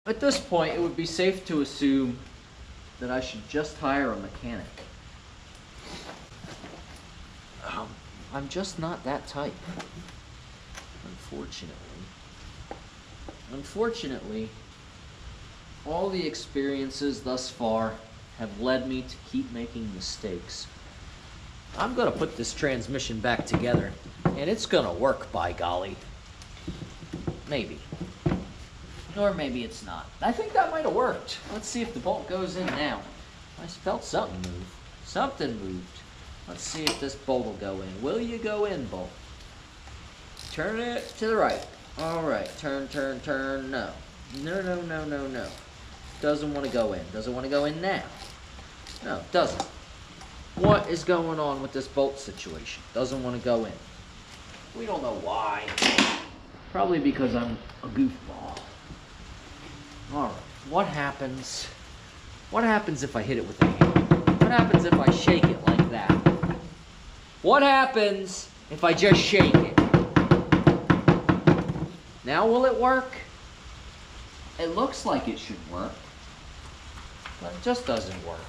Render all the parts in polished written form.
At this point, it would be safe to assume that I should just hire a mechanic. I'm just not that type. Unfortunately, all the experiences thus far have led me to keep making mistakes. I'm gonna put this transmission back together, and it's gonna work, by golly. Maybe. Or maybe it's not. I think that might have worked. Let's see if the bolt goes in now. I felt something move. Something moved. Let's see if this bolt will go in. Will you go in, bolt? Turn it to the right. All right. Turn, turn, turn. No. No, no, no, no, no. Doesn't want to go in. Doesn't want to go in now. No, it doesn't. What is going on with this bolt situation? Doesn't want to go in. We don't know why. Probably because I'm a goofball. All right. What happens? What happens if I hit it with a hammer? What happens if I shake it like that? What happens if I just shake it? Now will it work? It looks like it should work, but it just doesn't work.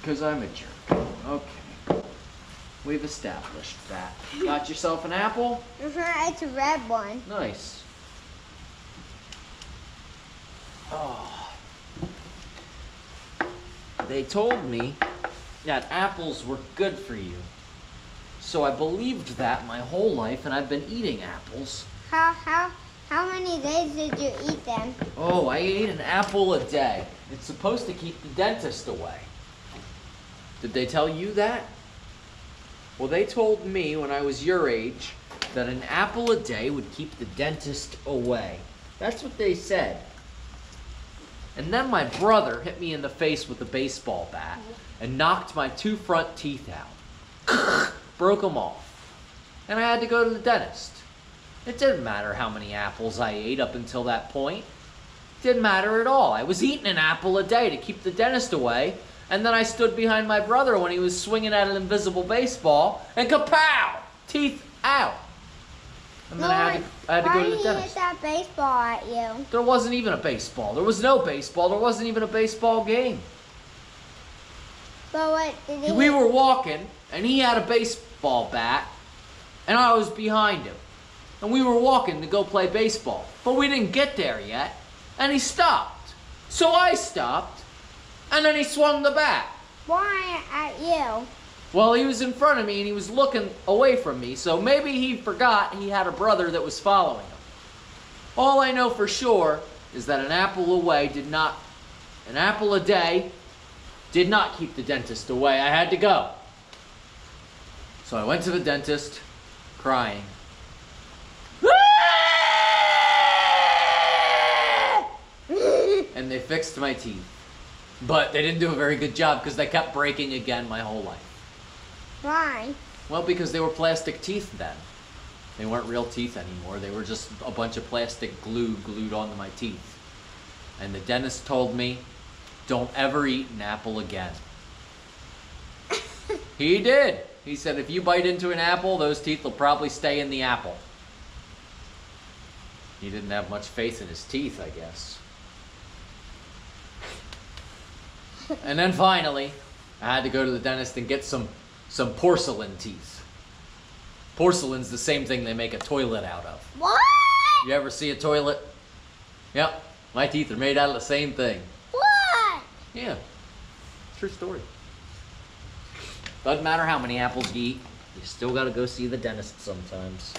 Because I'm a jerk. Okay. We've established that. Got yourself an apple? It's a red one. Nice. Oh. They told me that apples were good for you. So I believed that my whole life, and I've been eating apples. How many days did you eat them? Oh, I ate an apple a day. It's supposed to keep the dentist away. Did they tell you that? Well, they told me when I was your age that an apple a day would keep the dentist away. That's what they said. And then my brother hit me in the face with a baseball bat and knocked my 2 front teeth out. Broke them off. And I had to go to the dentist. It didn't matter how many apples I ate up until that point. It didn't matter at all. I was eating an apple a day to keep the dentist away, and then I stood behind my brother when he was swinging at an invisible baseball, and kapow! Teeth out. And then I had to go to the dentist. Why did he hit that baseball at you? There wasn't even a baseball. There was no baseball. There wasn't even a baseball game. But what did he... We were walking, and he had a baseball bat, and I was behind him. And we were walking to go play baseball. But we didn't get there yet, and he stopped. So I stopped, and then he swung the bat. Why at you? Well, he was in front of me, and he was looking away from me, so maybe he forgot he had a brother that was following him. All I know for sure is that an apple a day did not keep the dentist away. I had to go. So I went to the dentist, crying. And they fixed my teeth. But they didn't do a very good job because they kept breaking again my whole life. Why? Well, because they were plastic teeth then. They weren't real teeth anymore. They were just a bunch of plastic glue glued onto my teeth. And the dentist told me, don't ever eat an apple again. He did. He said, if you bite into an apple, those teeth will probably stay in the apple. He didn't have much faith in his teeth, I guess. And then finally, I had to go to the dentist and get some porcelain teeth. Porcelain's the same thing they make a toilet out of. What? You ever see a toilet? Yep, my teeth are made out of the same thing. What? Yeah, true story. Doesn't matter how many apples you eat, you still gotta go see the dentist sometimes.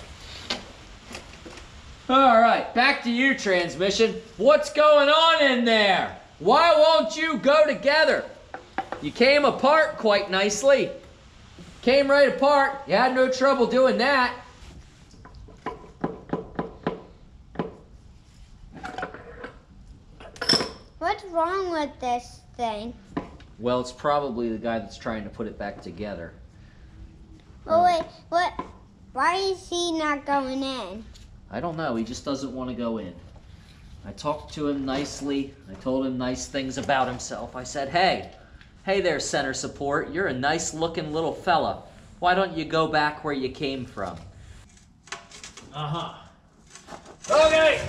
All right, back to you, transmission. What's going on in there? Why won't you go together? You came apart quite nicely. Came right apart. You had no trouble doing that. What's wrong with this thing? Well, it's probably the guy that's trying to put it back together. Oh, wait, what? Why is he not going in? I don't know. He just doesn't want to go in. I talked to him nicely. I told him nice things about himself. I said, hey there, center support. You're a nice looking little fella. Why don't you go back where you came from? Uh-huh. Okay.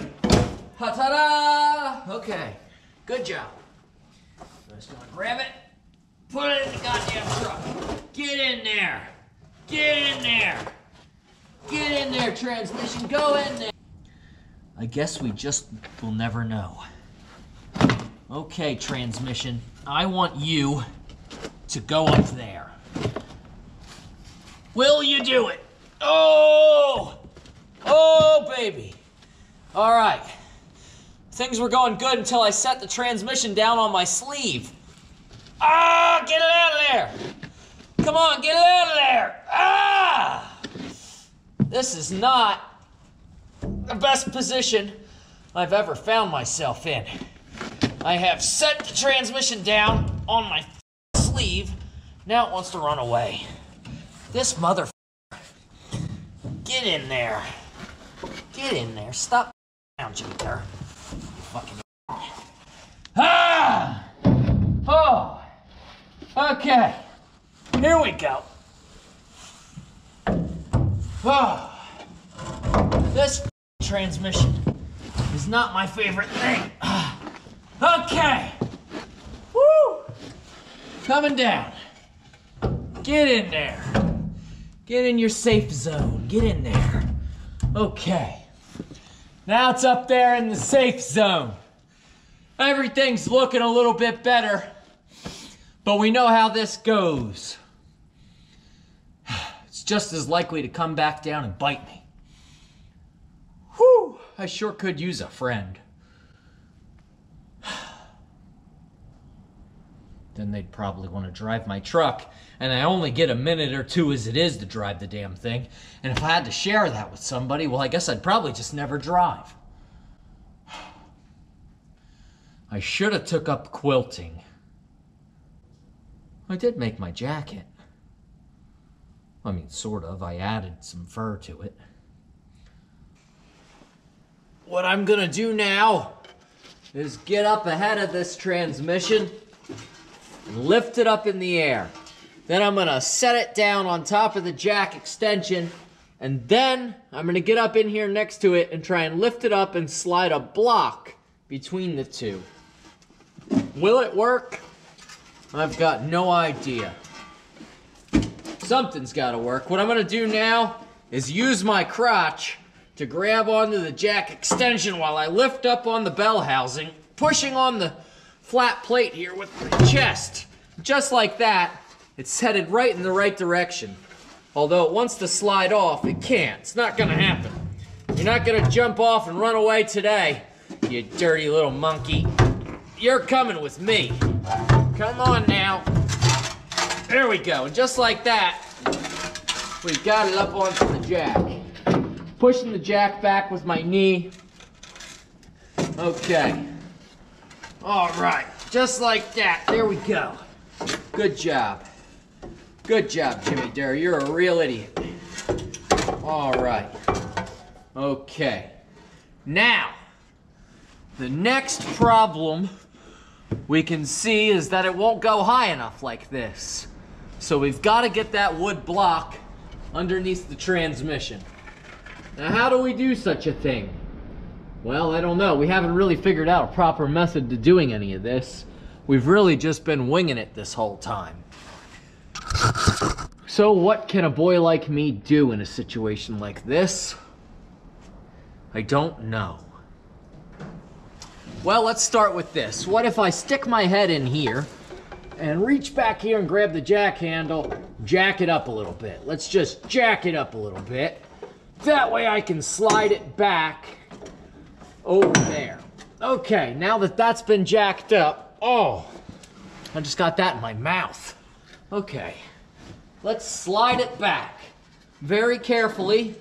Ta-da! Okay. Good job. Just gonna grab it, put it in the goddamn truck. Get in there. Get in there. Get in there, transmission. Go in there. I guess we just will never know. Okay, transmission. I want you to go up there. Will you do it? Oh! Oh, baby. All right. Things were going good until I set the transmission down on my sleeve. Ah, get it out of there. Come on, get it out of there. Ah! This is not the best position I've ever found myself in. I have set the transmission down on my sleeve. Now it wants to run away. This mother. Get in there. Get in there. Stop down, Jimmy Durr. Fucking. Ah! Oh! Okay. Here we go. Oh. This transmission is not my favorite thing. Okay. Woo! Coming down. Get in there. Get in your safe zone. Get in there. Okay. Now it's up there in the safe zone. Everything's looking a little bit better, but we know how this goes. It's just as likely to come back down and bite me. Whew, I sure could use a friend. Then they'd probably want to drive my truck, and I only get a minute or two as it is to drive the damn thing. And if I had to share that with somebody, well, I guess I'd probably just never drive. I should have took up quilting. I did make my jacket. I mean, sort of. I added some fur to it. What I'm gonna do now is get up ahead of this transmission and lift it up in the air. Then I'm gonna set it down on top of the jack extension, and then I'm gonna get up in here next to it and try and lift it up and slide a block between the two. Will it work? I've got no idea. Something's gotta work. What I'm gonna do now is use my crotch to grab onto the jack extension while I lift up on the bell housing, pushing on the flat plate here with my chest. Just like that, it's headed right in the right direction. Although it wants to slide off, it can't. It's not gonna happen. You're not gonna jump off and run away today, you dirty little monkey. You're coming with me. Come on now. There we go. And just like that, we've got it up onto the jack. Pushing the jack back with my knee. Okay. All right. Just like that. There we go. Good job. Good job, Jimmy Durr. You're a real idiot. All right. Okay. Now, the next problem we can see is that it won't go high enough like this. So we've got to get that wood block underneath the transmission. Now, how do we do such a thing? Well, I don't know. We haven't really figured out a proper method to doing any of this. We've really just been winging it this whole time. So what can a boy like me do in a situation like this? I don't know. Well, let's start with this. What if I stick my head in here and reach back here and grab the jack handle, jack it up a little bit. Let's just jack it up a little bit. That way I can slide it back over there. Okay, now that that's been jacked up, oh, I just got that in my mouth. Okay, let's slide it back. Very carefully,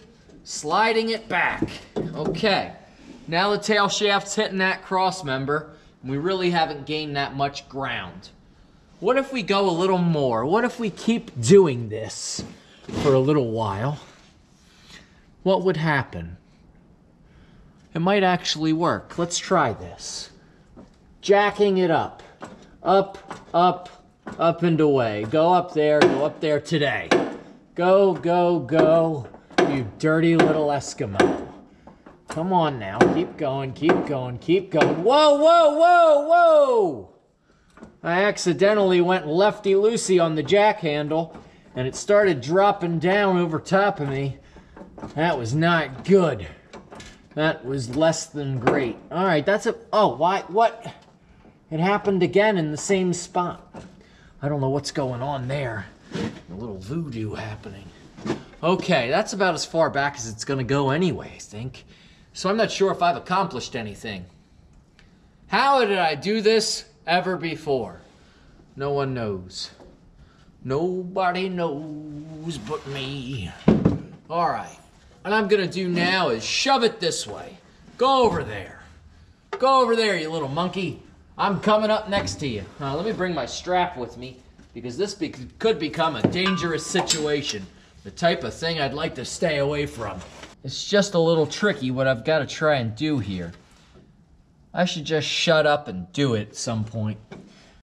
sliding it back. Okay. Now the tail shaft's hitting that cross member, and we really haven't gained that much ground. What if we go a little more? What if we keep doing this for a little while? What would happen? It might actually work. Let's try this. Jacking it up. Up, up, up and away. Go up there today. Go, go, go, you dirty little Eskimo. Come on now. Keep going, keep going, keep going. Whoa, whoa, whoa, whoa! I accidentally went lefty-loosey on the jack handle, and it started dropping down over top of me. That was not good. That was less than great. All right, that's a... Oh, why? What? It happened again in the same spot. I don't know what's going on there. A little voodoo happening. Okay, that's about as far back as it's gonna go anyway, I think. So I'm not sure if I've accomplished anything. How did I do this ever before? No one knows. Nobody knows but me. All right, what I'm gonna do now is shove it this way. Go over there. Go over there, you little monkey. I'm coming up next to you. Now, let me bring my strap with me, because this could become a dangerous situation. The type of thing I'd like to stay away from. It's just a little tricky what I've got to try and do here. I should just shut up and do it at some point.